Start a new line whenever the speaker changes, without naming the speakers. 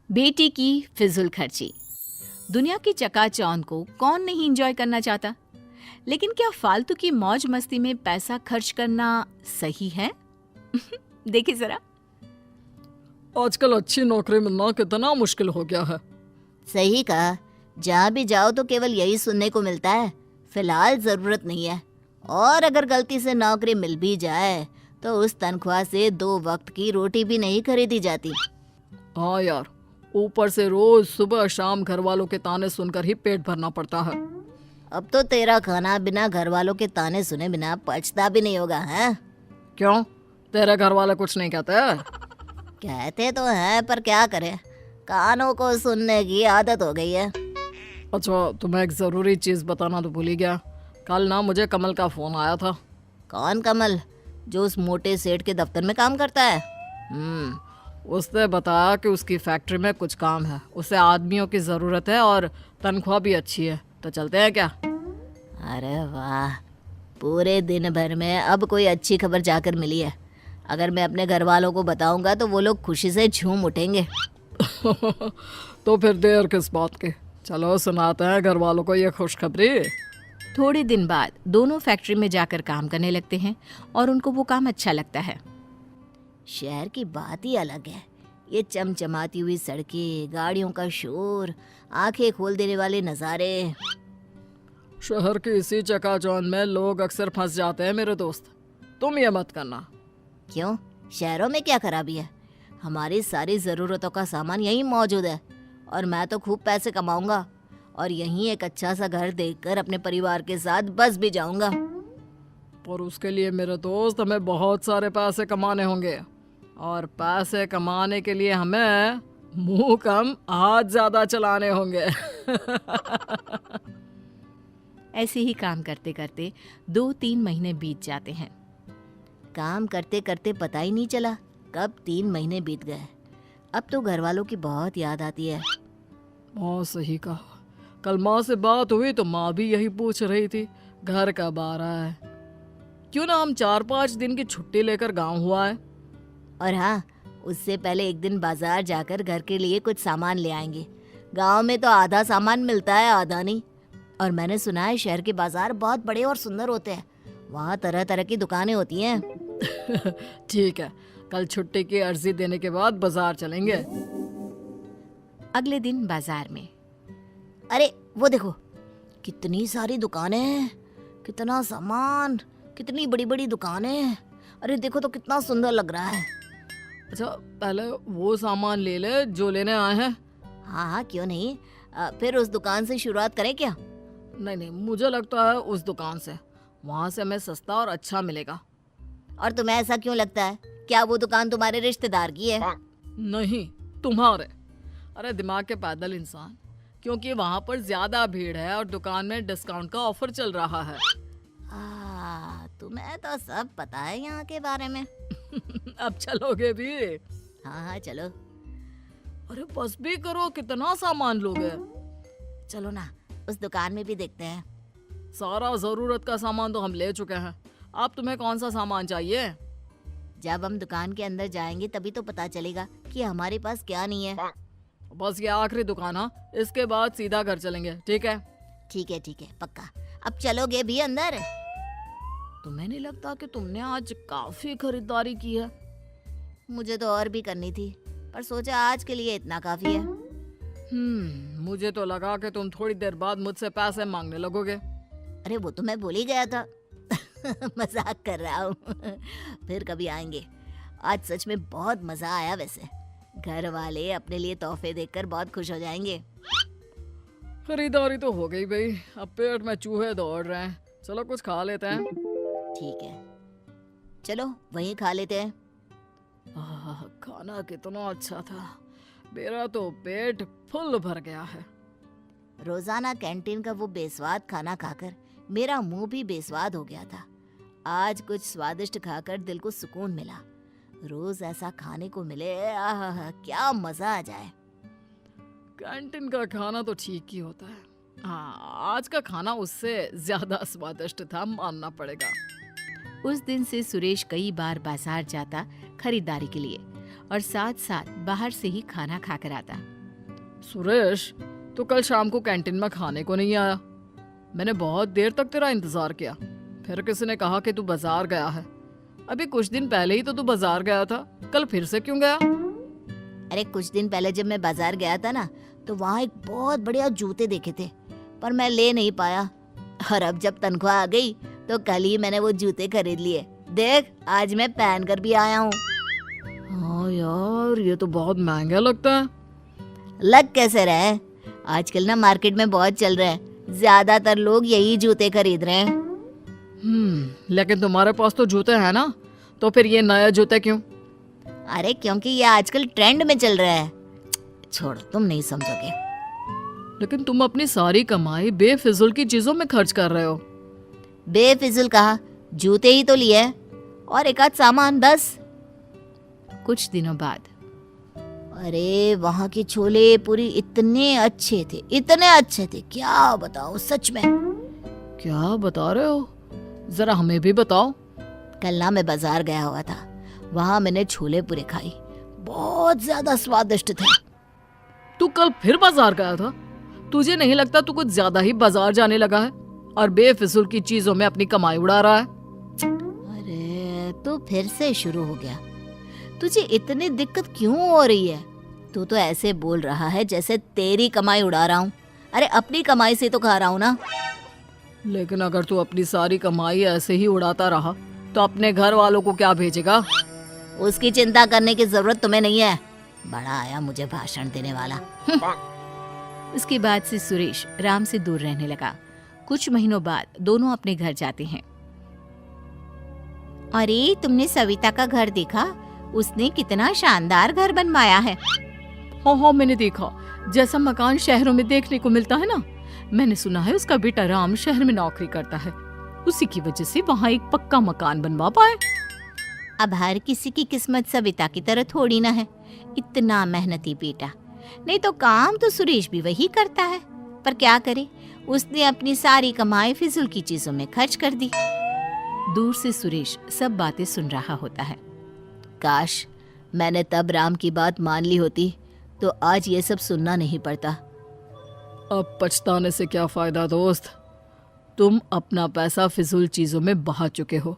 बेटी की फिजूल खर्ची। दुनिया की चकाचौंध को कौन नहीं एंजॉय करना चाहता, लेकिन क्या फालतू की मौज मस्ती में पैसा खर्च करना सही है? देखिए जरा।
आजकल अच्छी नौकरी मिलना कितना मुश्किल हो गया है।
सही कहा। जहाँ भी जाओ तो केवल यही सुनने को मिलता है, फिलहाल जरूरत नहीं है। और अगर गलती से नौकरी मिल भी जाए तो उस तनख्वाह से 2 वक्त की रोटी भी नहीं खरीदी जाती।
हाँ यार, ऊपर से रोज सुबह शाम घर वालों के ताने सुनकर ही पेट भरना पड़ता है।
अब तो तेरा खाना बिना घर वालों के ताने सुने बिना पचता भी नहीं होगा, हैं?
क्यों, तेरे घर वाले कुछ नहीं कहते?
कहते तो हैं, पर क्या करें, कानों को सुनने की आदत हो गई है।
अच्छा, तुम्हें एक जरूरी चीज बताना तो भूल ही गया। कल ना मुझे कमल का फोन आया था।
कौन कमल? जो उस मोटे सेठ के दफ्तर में काम करता है?
उसने बताया कि उसकी फैक्ट्री में कुछ काम है, उसे आदमियों की ज़रूरत है और तनख्वाह भी अच्छी है, तो चलते हैं क्या?
अरे वाह, पूरे दिन भर में अब कोई अच्छी खबर जाकर मिली है। अगर मैं अपने घर वालों को बताऊंगा तो वो लोग खुशी से झूम उठेंगे।
तो फिर देर किस बात की, चलो सुनाते हैं घर वालों को ये खुशखबरी।
थोड़े दिन बाद दोनों फैक्ट्री में जाकर काम करने लगते हैं और उनको वो काम अच्छा लगता है।
शहर की बात ही अलग है। ये चमचमाती हुई सड़कें, गाड़ियों का शोर, आंखें खोल देने वाले नज़ारे।
शहर की इसी चकाचौंध में लोग अक्सर फंस जाते हैं मेरे दोस्त, तुम ये मत करना।
क्यों, शहरों में क्या खराबी है? हमारी सारी ज़रूरतों का सामान यहीं मौजूद है और मैं तो खूब पैसे कमाऊंगा और यहीं एक अच्छा सा घर देखकर अपने परिवार के साथ बस भी जाऊंगा।
पर उसके लिए मेरे दोस्त हमें बहुत सारे पैसे कमाने होंगे, और पैसे कमाने के लिए हमें मुंह कम हाथ ज्यादा चलाने होंगे।
ऐसे ही काम करते करते 2-3 महीने बीत जाते हैं।
काम करते करते पता ही नहीं चला कब 3 महीने बीत गए। अब तो घर वालों की बहुत याद आती है।
माँ सही कहा, कल माँ से बात हुई तो माँ भी यही पूछ रही थी, घर कब आ रहा है? क्यों ना हम 4-5 दिन की छुट्टी लेकर गांव हुआ है।
और हाँ, उससे पहले एक दिन बाजार जाकर घर के लिए कुछ सामान ले आएंगे। गांव में तो आधा सामान मिलता है, आधा नहीं। और मैंने सुना है शहर के बाजार बहुत बड़े और सुंदर होते हैं। वहाँ तरह तरह की दुकानें होती हैं।
ठीक है, कल छुट्टी की अर्जी देने के बाद बाजार चलेंगे।
अगले दिन बाजार में
अरे वो देखो, कितनी सारी दुकानें हैं, कितना सामान, कितनी बड़ी बड़ी दुकानें। अरे देखो तो कितना सुंदर लग रहा है।
अच्छा, पहले वो सामान ले ले जो लेने आए हैं।
हाँ हाँ, क्यों नहीं। फिर उस दुकान से शुरुआत करें क्या?
नहीं, मुझे लगता है उस दुकान से, वहाँ से हमें सस्ता और अच्छा मिलेगा।
और तुम्हें ऐसा क्यों लगता है? क्या वो दुकान तुम्हारे रिश्तेदार की है?
नहीं, तुम्हारे। अरे दिमाग के पैदल इंसान, क्योंकि वहाँ पर ज्यादा भीड़ है और दुकान में डिस्काउंट का ऑफर चल रहा है।
तुम्हें तो सब पता है यहाँ के बारे में।
अब चलोगे भी?
हाँ हाँ चलो।
अरे बस भी करो, कितना सामान लोगे?
चलो ना, उस दुकान में भी देखते हैं।
सारा जरूरत का सामान तो हम ले चुके हैं, अब तुम्हें कौन सा सामान चाहिए?
जब हम दुकान के अंदर जाएंगे तभी तो पता चलेगा कि हमारे पास क्या नहीं है।
बस ये आखिरी दुकान है, इसके बाद सीधा घर चलेंगे, ठीक है?
ठीक है, पक्का। अब चलोगे भी अंदर?
तुम्हें नहीं लगता कि तुमने आज काफी खरीदारी की है?
मुझे तो और भी करनी थी, पर सोचा आज के लिए इतना काफी है।
मुझे तो लगा कि तुम थोड़ी देर बाद मुझसे पैसे मांगने लगोगे।
अरे वो तो मैं भूल ही गया था। मजाक कर रहा हूँ। फिर कभी आएंगे। आज सच में बहुत मजा आया। वैसे घर वाले अपने लिए तोहफे देखकर बहुत खुश हो जाएंगे।
खरीदारी तो हो गई भाई, अब पेट में चूहे दौड़ रहे हैं, चलो कुछ खा लेते हैं।
ठीक है, चलो वहीं खा लेते हैं।
खाना कितना अच्छा था, मेरा तो पेट फुल भर गया है।
रोजाना कैंटीन का वो बेस्वाद खाना खाकर मेरा मुंह भी बेस्वाद हो गया था। आज कुछ स्वादिष्ट खाकर दिल को सुकून मिला। रोज ऐसा खाने को मिले, आहा क्या मजा आ जाए।
कैंटीन का खाना तो ठीक ही होता है, हाँ आज का खाना उससे ज्यादा स्वादिष्ट था, मानना पड़ेगा।
उस दिन से सुरेश कई बार बाजार जाता खरीदारी के लिए और साथ साथ बाहर से ही खाना खाकर आता।
सुरेश, तू कल शाम को कैंटीन में खाने को नहीं आया। मैंने बहुत देर तक तेरा इंतजार किया। फिर किसी ने कहा कि तू बाजार गया है। अभी कुछ दिन पहले ही तो तू बाजार गया था, कल फिर से क्यों गया?
अरे कुछ दिन पहले जब मैं बाजार गया था ना, तो वहाँ एक बहुत बढ़िया जूते देखे थे, पर मैं ले नहीं पाया। और अब जब तनख्वाह आ गई तो कल ही मैंने वो जूते खरीद लिए। देख, आज मैं पहन कर भी आया हूँ।
हाँ यार, ये तो बहुत महंगा लगता है।
लग कैसे रहे, आजकल ना मार्केट में बहुत चल रहा है, ज्यादातर लोग यही जूते खरीद रहे हैं।
लेकिन तुम्हारे पास तो जूते हैं ना, तो फिर ये नया जूते क्यों?
अरे क्योंकि ये आजकल ट्रेंड में चल रहा है। छोड़ो, तुम नहीं समझोगे।
लेकिन तुम अपनी सारी कमाई बेफिजुल की चीजों में खर्च कर रहे हो।
बेफिजुल कहा, जूते ही तो लिए और एक आध सामान बस।
कुछ दिनों बाद
अरे वहाँ के छोले पूरी इतने अच्छे थे, क्या बताओ सच में।
क्या बता रहे हो? जरा हमें भी बताओ।
कल ना मैं बाजार गया हुआ था, वहाँ मैंने छोले पूरे खाई, बहुत ज्यादा स्वादिष्ट थे।
तू कल फिर बाजार गया था? तुझे नहीं लगता तू कुछ ज्यादा ही बाजार जाने लगा है और बेफिजुल की चीजों में अपनी कमाई उड़ा रहा है?
अरे तो फिर से शुरू हो गया। तुझे इतनी दिक्कत क्यों हो रही है? तू तो ऐसे बोल रहा है जैसे तेरी कमाई उड़ा रहा हूँ। अरे अपनी कमाई से तो खा रहा हूँ ना।
लेकिन अगर तू अपनी सारी कमाई ऐसे ही उड़ाता रहा तो अपने घर वालों को क्या भेजेगा?
उसकी चिंता करने की जरूरत तुम्हें नहीं है। बड़ा आया मुझे भाषण देने वाला।
उसके बाद से सुरेश राम से दूर रहने लगा। कुछ महीनों बाद दोनों अपने घर जाते हैं।
अरे तुमने सविता का घर देखा? उसने कितना शानदार घर बनवाया है।
हाँ, मैंने देखा। जैसा मकान शहरों में देखने को मिलता है ना। मैंने सुना है उसका बेटा राम शहर में नौकरी करता है, उसी की वजह से वहाँ एक पक्का मकान बनवा पाए।
अब हर किसी की किस्मत सविता की तरह थोड़ी ना है। इतना मेहनती बेटा, नहीं तो काम तो सुरेश भी वही करता है, पर क्या करे, उसने अपनी सारी कमाई फिजूल की चीजों में खर्च कर दी।
दूर से सुरेश सब बातें सुन रहा होता है।
काश मैंने तब राम की बात मान ली होती तो आज ये सब सुनना नहीं पड़ता।
अब पछताने से क्या फायदा दोस्त, तुम अपना पैसा फिजूल चीजों में बहा चुके हो।